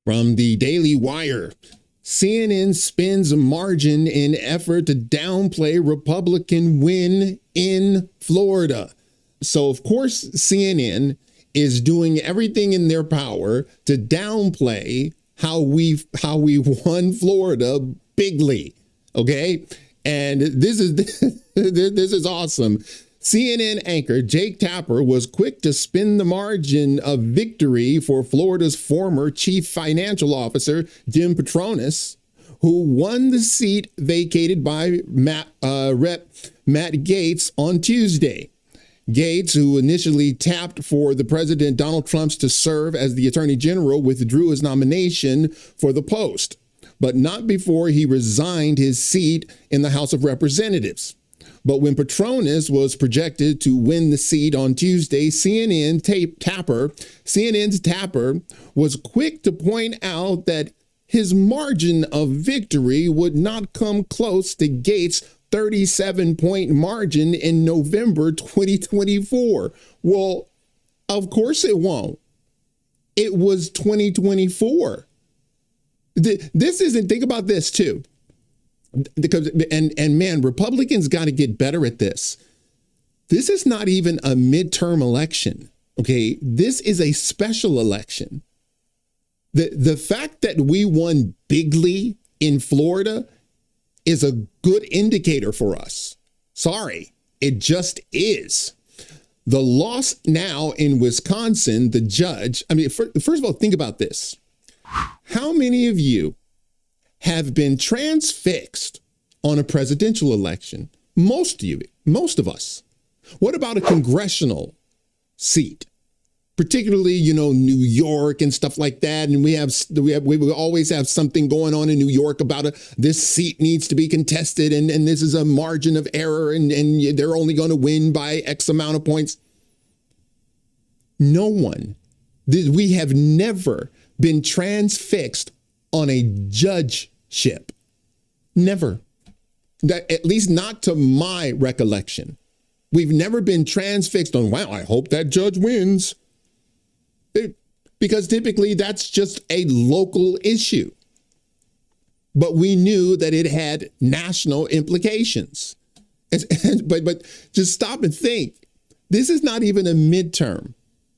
From the Daily Wire, CNN spends margin in effort to downplay Republican win in Florida. So, of course, CNN is doing everything in their power to downplay how we won Florida bigly. Okay. And this is awesome. CNN anchor Jake Tapper was quick to spin the margin of victory for Florida's former chief financial officer, Jim Patronis, who won the seat vacated by Rep. Matt Gaetz on Tuesday. Gaetz, who initially tapped for the President Donald Trump to serve as the Attorney General, withdrew his nomination for the post, but not before he resigned his seat in the House of Representatives. But when Patronis was projected to win the seat on Tuesday, CNN's Tapper was quick to point out that his margin of victory would not come close to Gaetz' 37-point margin in November 2024. Well, of course it won't. It was 2024. This isn't, think about this too. Because and man, Republicans got to get better at this. This is not even a midterm election. Okay, this is a special election. The fact that we won bigly in Florida is a good indicator for us. Sorry, it just is. The loss now in Wisconsin, the judge, I mean, first of all, think about this. How many of you have been transfixed on a presidential election? Most of us. What about a congressional seat? Particularly, New York and stuff like that. And we always have something going on in New York about this seat needs to be contested and this is a margin of error and they're only going to win by X amount of points. No one. We have never been transfixed on a judgeship. Never. At least not to my recollection. We've never been transfixed on, wow, I hope that judge wins. Because typically that's just a local issue. But we knew that it had national implications. But just stop and think. This is not even a midterm,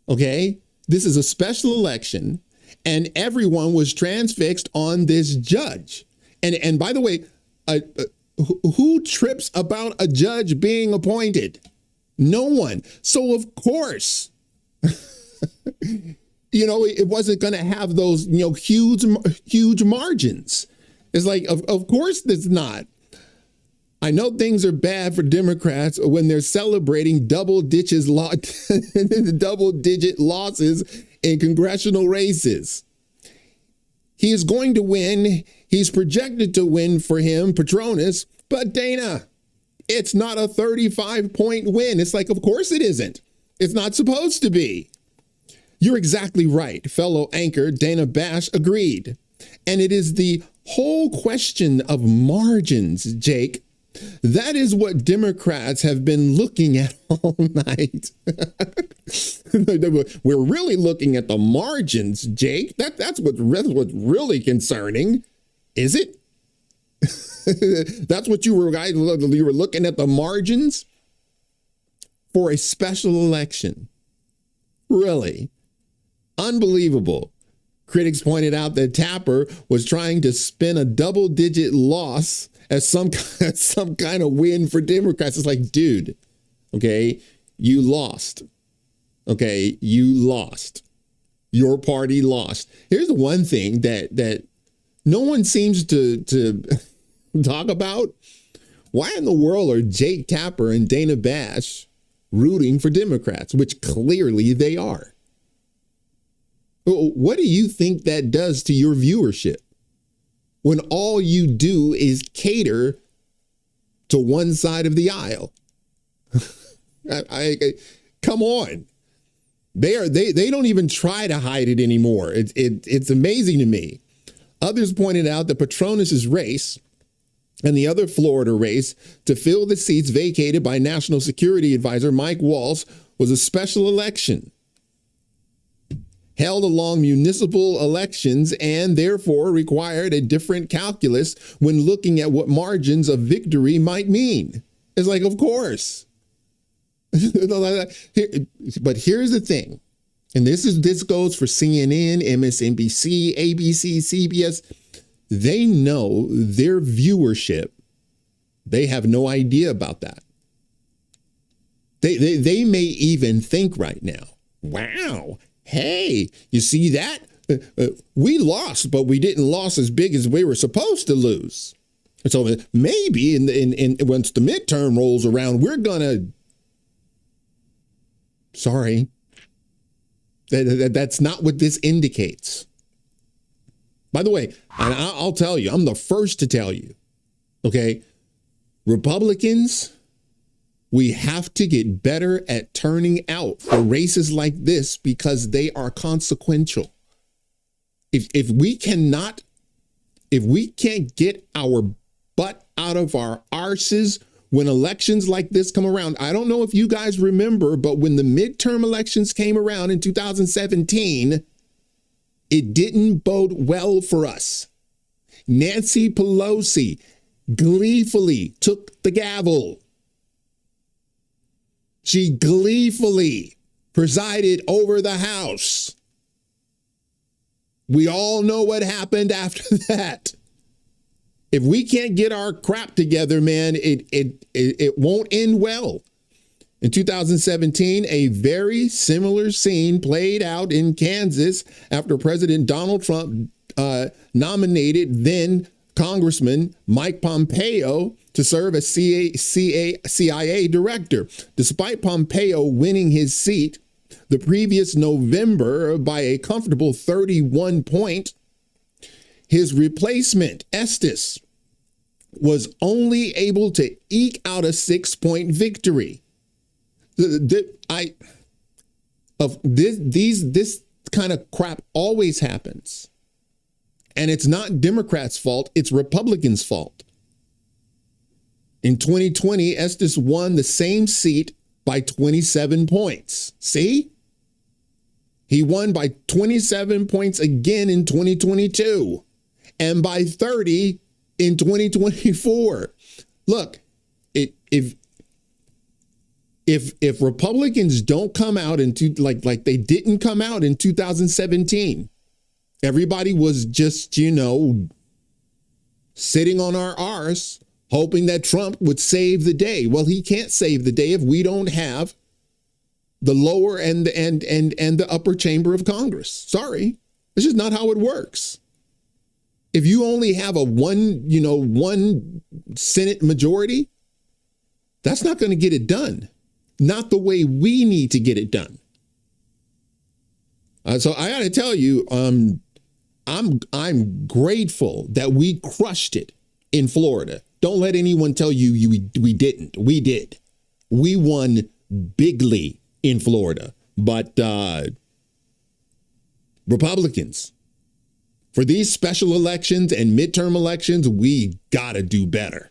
okay? This is a special election, and everyone was transfixed on this judge. And by the way, who trips about a judge being appointed? No one. So of course, it wasn't going to have those, huge margins. It's like, of course it's not. I know things are bad for Democrats when they're celebrating double-digit losses in congressional races. He is going to win. He's projected to win for him, Patronis. But Dana, it's not a 35-point win. It's like, of course it isn't. It's not supposed to be. You're exactly right. Fellow anchor Dana Bash agreed. And it is the whole question of margins, Jake. That is what Democrats have been looking at all night. We're really looking at the margins, Jake. That's what's really concerning. Is it? That's what you were looking at, the margins for a special election. Really? Unbelievable. Critics pointed out that Tapper was trying to spin a double-digit loss as some kind of win for Democrats. It's like, dude, okay, you lost. Okay, you lost. Your party lost. Here's the one thing that no one seems to talk about. Why in the world are Jake Tapper and Dana Bash rooting for Democrats, which clearly they are? What do you think that does to your viewership when all you do is cater to one side of the aisle? Come on. They don't even try to hide it anymore. It's amazing to me. Others pointed out that Patronis's race and the other Florida race to fill the seats vacated by National Security Advisor Mike Waltz was a special election. held along municipal elections and therefore required a different calculus when looking at what margins of victory might mean. It's like, of course. But here's the thing. And this goes for CNN, MSNBC, ABC, CBS. They know their viewership. They have no idea about that. They may even think right now, wow, hey, you see that? We lost, but we didn't lose as big as we were supposed to lose. So maybe in once the midterm rolls around, we're gonna. Sorry, that's not what this indicates. By the way, and I'll tell you, I'm the first to tell you, okay, Republicans, we have to get better at turning out for races like this because they are consequential. If we can't get our butt out of our arses when elections like this come around. I don't know if you guys remember, but when the midterm elections came around in 2017, it didn't bode well for us. Nancy Pelosi gleefully took the gavel. She gleefully presided over the House. We all know what happened after that. If we can't get our crap together, man, it won't end well. In 2017, a very similar scene played out in Kansas after President Donald Trump nominated then Congressman Mike Pompeo to serve as CIA director. Despite Pompeo winning his seat the previous November by a comfortable 31 point, his replacement, Estes, was only able to eke out a 6-point victory. This kind of crap always happens. And it's not Democrats' fault, it's Republicans' fault. In 2020, Estes won the same seat by 27 points. See? He won by 27 points again in 2022 and by 30 in 2024. Look, if Republicans don't come out like they didn't come out in 2017, everybody was just, sitting on our arse, hoping that Trump would save the day. Well, he can't save the day if we don't have the lower and the upper chamber of Congress. Sorry, it's just not how it works. If you only have a one Senate majority, that's not going to get it done. Not the way we need to get it done. So I got to tell you, I'm grateful that we crushed it in Florida. Don't let anyone tell you we didn't. We did. We won bigly in Florida. But Republicans, for these special elections and midterm elections, we got to do better.